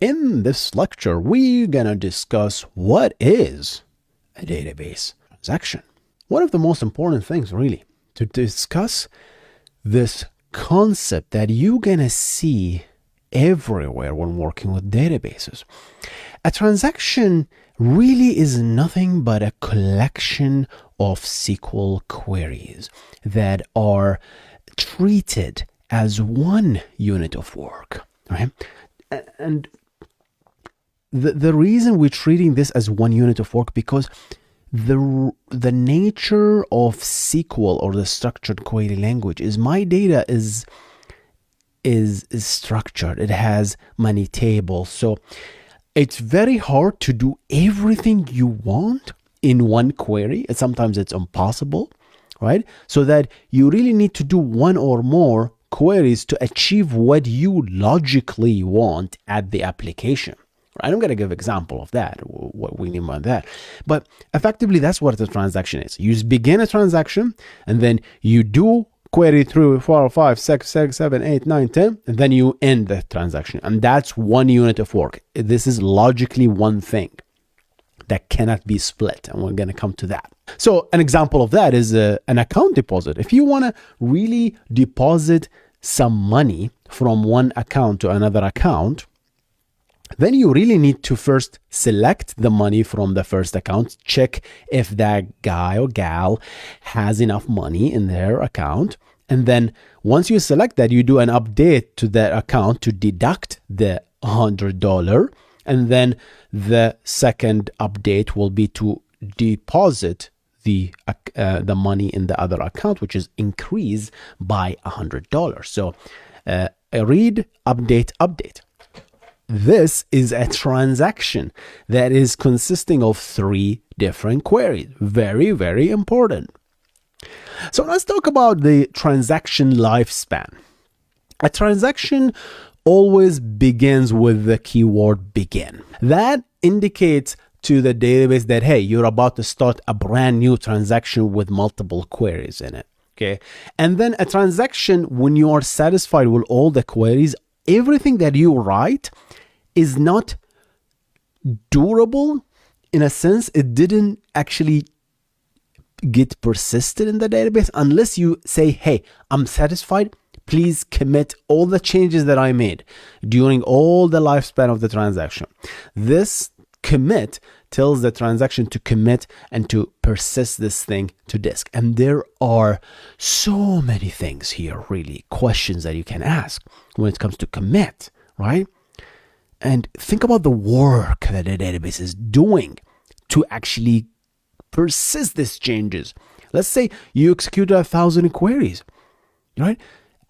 In this lecture, we're gonna discuss what is a database transaction. One of the most important things, really, to discuss this concept that you're gonna see everywhere when working with databases. A transaction really is nothing but a collection of SQL queries that are treated as one unit of work, right? And the reason we're treating this as one unit of work because the nature of SQL, or the structured query language, is my data is structured. It has many tables, so it's very hard to do everything you want in one query, and sometimes it's impossible, right? So that you really need to do one or more queries to achieve what you logically want at the application. I'm going to give an example of that, what we mean by that. But effectively, that's what the transaction is. You begin a transaction, and then you do query through 4, 5, 6, 7, 8, 9, 10, and then you end the transaction. And that's one unit of work. This is logically one thing that cannot be split, and we're going to come to that. So an example of that is an account deposit. If you want to really deposit some money from one account to another account, then you really need to first select the money from the first account, check if that guy or gal has enough money in their account. And then once you select that, you do an update to that account to deduct the $100. And then the second update will be to deposit the money in the other account, which is increased by $100. So read, update, update. This is a transaction that is consisting of 3 different queries. Very, very important. So let's talk about the transaction lifespan. A transaction always begins with the keyword begin. That indicates to the database that, hey, you're about to start a brand new transaction with multiple queries in it. Okay. And then a transaction, when you are satisfied with all the queries, everything that you write is not durable. In a sense, it didn't actually get persisted in the database unless you say, hey, I'm satisfied. Please commit all the changes that I made during all the lifespan of the transaction. This commit tells the transaction to commit and to persist this thing to disk. And there are so many things here, really, questions that you can ask when it comes to commit, right? And think about the work that the database is doing to actually persist these changes. Let's say you execute 1,000 queries, right?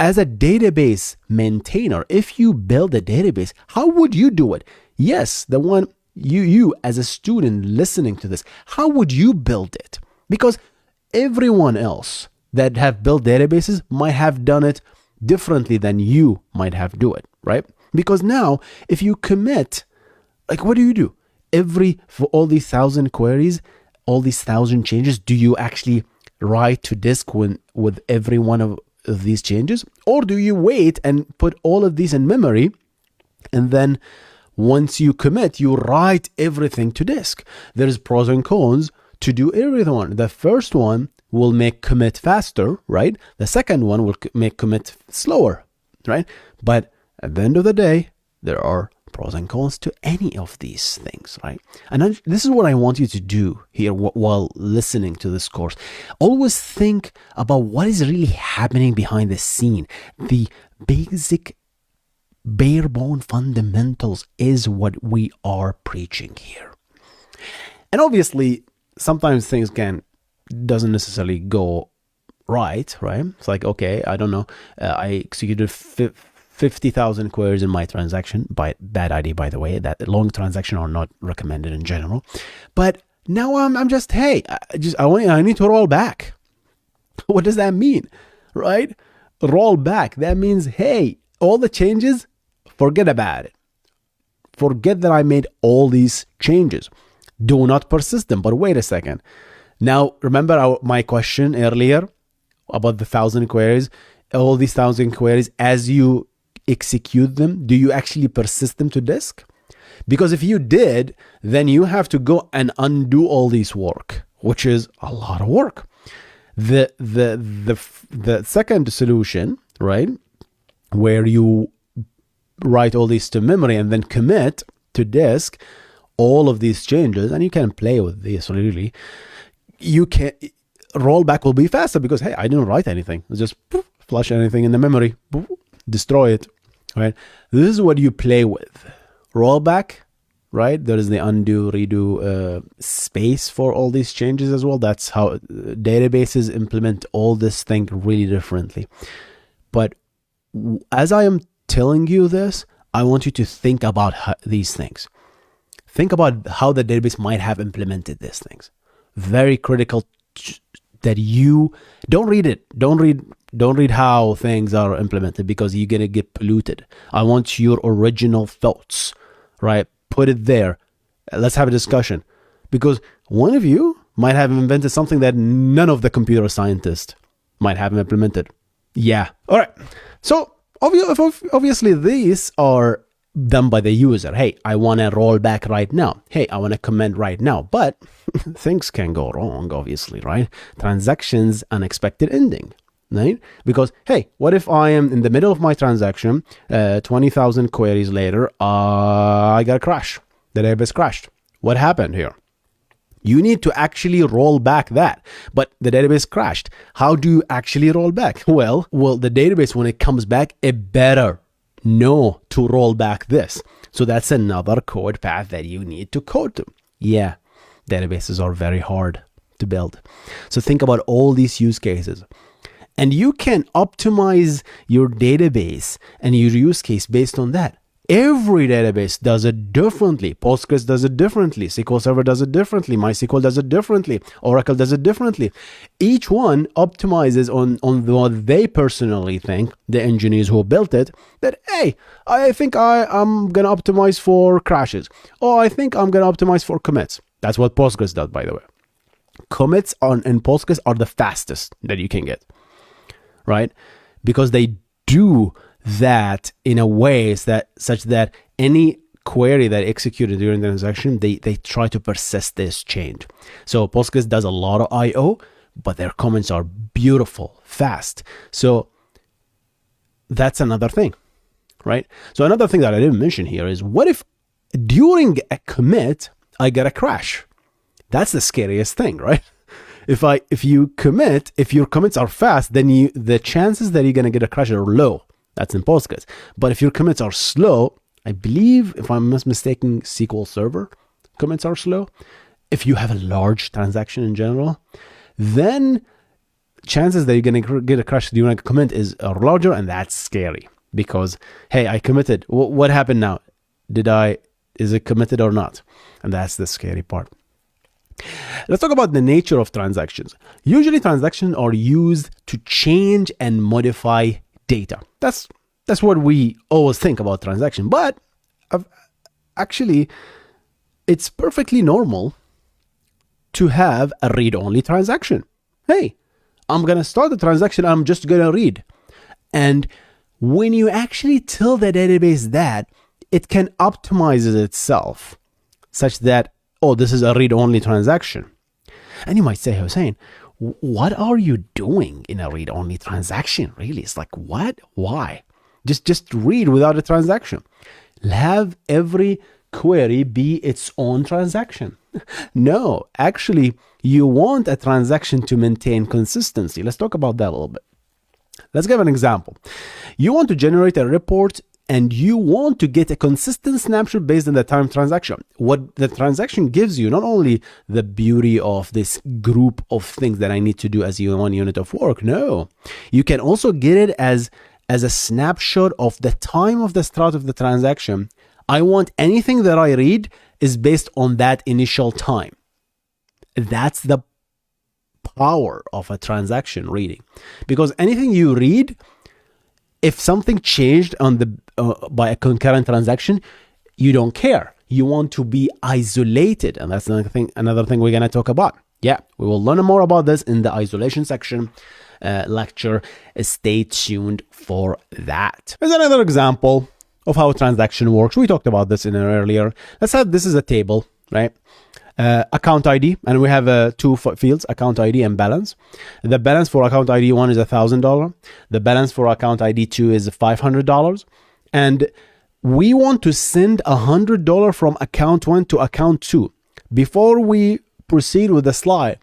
As a database maintainer, if you build a database, how would you do it? Yes, the one you as a student listening to this, how would you build it? Because everyone else that have built databases might have done it differently than you might have do it, right? Because now, if you commit, like, what do? For all these 1,000 queries, all these 1,000 changes, do you actually write to disk with every one of these changes? Or do you wait and put all of these in memory, and then once you commit, you write everything to disk? There's pros and cons to do everything. The first one will make commit faster, right? The second one will make commit slower, right? But at the end of the day, there are pros and cons to any of these things, right? And this is what I want you to do here while listening to this course. Always think about what is really happening behind the scene. The basic bare bone fundamentals is what we are preaching here. And obviously, sometimes things doesn't necessarily go right? It's like, okay, I don't know, I executed 50,000 queries in my transaction. Bad idea, by the way. That long transactions are not recommended in general. But now I'm just, hey, I need to roll back. What does that mean, right? Roll back. That means, hey, all the changes, forget about it. Forget that I made all these changes. Do not persist them. But wait a second. Now, remember my question earlier about the 1,000 queries? All these 1,000 queries, as you execute them, do you actually persist them to disk? Because if you did, then you have to go and undo all this work, which is a lot of work. The second solution, right, where you write all these to memory and then commit to disk all of these changes, and you can play with this really. You can rollback will be faster because, hey, I didn't write anything. It's just poof, flush anything in the memory, poof, destroy it, right? This is what you play with. Rollback, right? There is the undo, redo space for all these changes as well. That's how databases implement all this thing really differently. But as I am telling you this, I want you to think about these things. Think about how the database might have implemented these things. Very critical that you don't read it. Don't read how things are implemented because you're going to get polluted. I want your original thoughts, right? Put it there. Let's have a discussion, because one of you might have invented something that none of the computer scientists might have implemented. Yeah. All right. So obviously these are done by the user. Hey, I want to roll back right now. Hey, I want to comment right now. But things can go wrong, obviously, right? Transactions, unexpected ending, right? Because, hey, what if I am in the middle of my transaction, 20,000 queries later, I got a crash. The database crashed. What happened here? You need to actually roll back that. But the database crashed. How do you actually roll back? Well, the database, when it comes back, it better know to roll back this. So that's another code path that you need to code to. Yeah, databases are very hard to build. So think about all these use cases. And you can optimize your database and your use case based on that. Every database does it differently. Postgres does it differently. SQL Server does it differently. MySQL does it differently. Oracle does it differently. Each one optimizes on what they personally think, the engineers who built it, that, hey, I think I'm going to optimize for crashes. Or I think I'm going to optimize for commits. That's what Postgres does, by the way. Commits in Postgres are the fastest that you can get, right? Because they do that in a way such that any query that executed during the transaction, they try to persist this change. So Postgres does a lot of I/O, but their comments are beautiful, fast. So that's another thing, right? So another thing that I didn't mention here is, what if during a commit I get a crash? That's the scariest thing, right? If you commit, if your commits are fast, then the chances that you're gonna get a crash are low. That's in Postgres. But if your commits are slow, I believe, if I'm not mistaken, SQL Server commits are slow. If you have a large transaction in general, then chances that you're going to get a crash during a commit are larger, and that's scary. Because, hey, I committed. What happened now? Is it committed or not? And that's the scary part. Let's talk about the nature of transactions. Usually transactions are used to change and modify data. That's what we always think about transaction. But actually, it's perfectly normal to have a read-only transaction. Hey, I'm going to start the transaction. I'm just going to read. And when you actually tell the database that, it can optimize itself such that, oh, this is a read-only transaction. And you might say, Hussein, what are you doing in a read-only transaction? Really? It's like, what? Why? Just read without a transaction. Have every query be its own transaction. No, actually, you want a transaction to maintain consistency. Let's talk about that a little bit. Let's give an example. You want to generate a report and you want to get a consistent snapshot based on the time transaction. What the transaction gives you, not only the beauty of this group of things that I need to do as one unit of work. No, you can also get it as a snapshot of the time of the start of the transaction. I want anything that I read is based on that initial time. That's the power of a transaction reading. Because anything you read, if something changed on by a concurrent transaction, you don't care. You want to be isolated. And that's another thing we're going to talk about. Yeah, we will learn more about this in the isolation section lecture. Stay tuned for that. Here's another example of how a transaction works. We talked about this in an earlier. Let's have this is a table, right? Account ID, and we have two fields, account ID and balance. The balance for account ID 1 is $1,000. The balance for account ID 2 is $500. And we want to send $100 from account 1 to account 2. Before we proceed with the slide,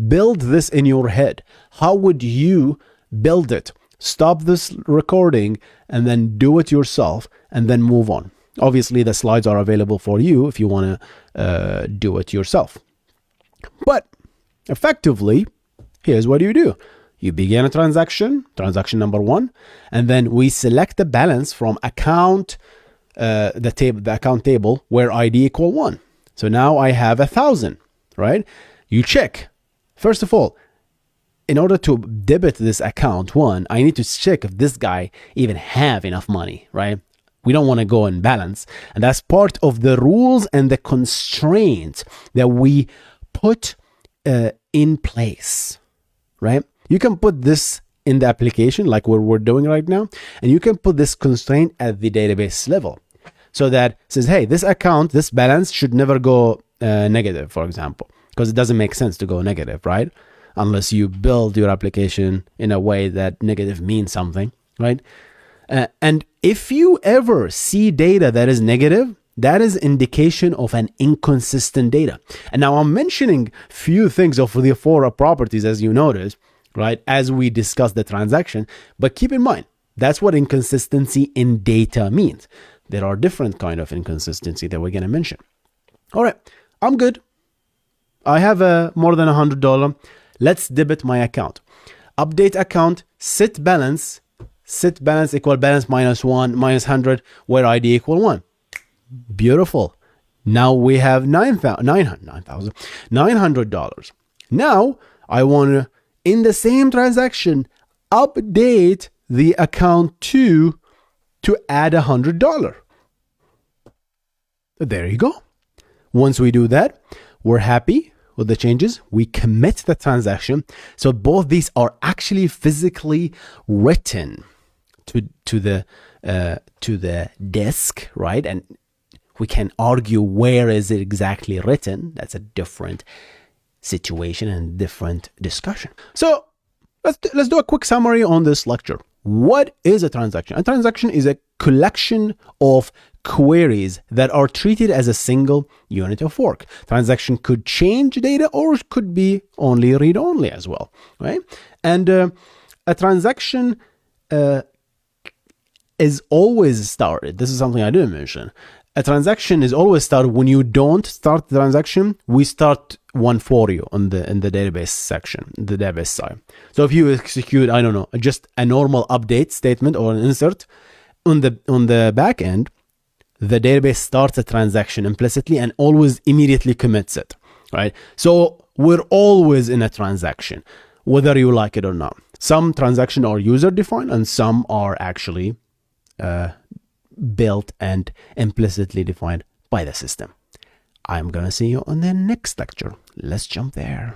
build this in your head. How would you build it? Stop this recording and then do it yourself and then move on. Obviously, the slides are available for you if you want to do it yourself. But effectively, here's what you do. You begin a transaction number 1, and then we select the balance from account, the account table where ID equal 1. So now I have 1,000, right? You check. First of all, in order to debit this account 1, I need to check if this guy even have enough money, right? We don't want to go in balance. And that's part of the rules and the constraints that we put in place, right? You can put this in the application like what we're doing right now, and you can put this constraint at the database level so that it says, hey, this account, this balance should never go negative, for example, because it doesn't make sense to go negative, right? Unless you build your application in a way that negative means something, right? And if you ever see data that is negative, that is indication of an inconsistent data. And now I'm mentioning few things of the 4 properties, as you notice, right, as we discuss the transaction. But keep in mind, that's what inconsistency in data means. There are different kind of inconsistency that we're going to mention. All right, I'm good. I have more than $100. Let's debit my account. Update account, set balance equal balance minus 1 minus 100 where ID equal 1. Beautiful. Now we have $900. Now I want to, in the same transaction, update the account 2 to add $100. There you go. Once we do that, we're happy with the changes. We commit the transaction. So both these are actually physically written to the disk, right? And we can argue where is it exactly written. That's a different situation and different discussion. So let's do a quick summary on this lecture. What is a transaction? A transaction is a collection of queries that are treated as a single unit of work. Transaction could change data or it could be only read-only as well, right? And a transaction is always started. This is something I didn't mention. A transaction is always started when you don't start the transaction. We start one for you in the database section, the database side. So if you execute, I don't know, just a normal update statement or an insert on the back end, the database starts a transaction implicitly and always immediately commits it, right? So we're always in a transaction, whether you like it or not. Some transactions are user defined and some are actually built and implicitly defined by the system. I'm gonna see you on the next lecture. Let's jump there.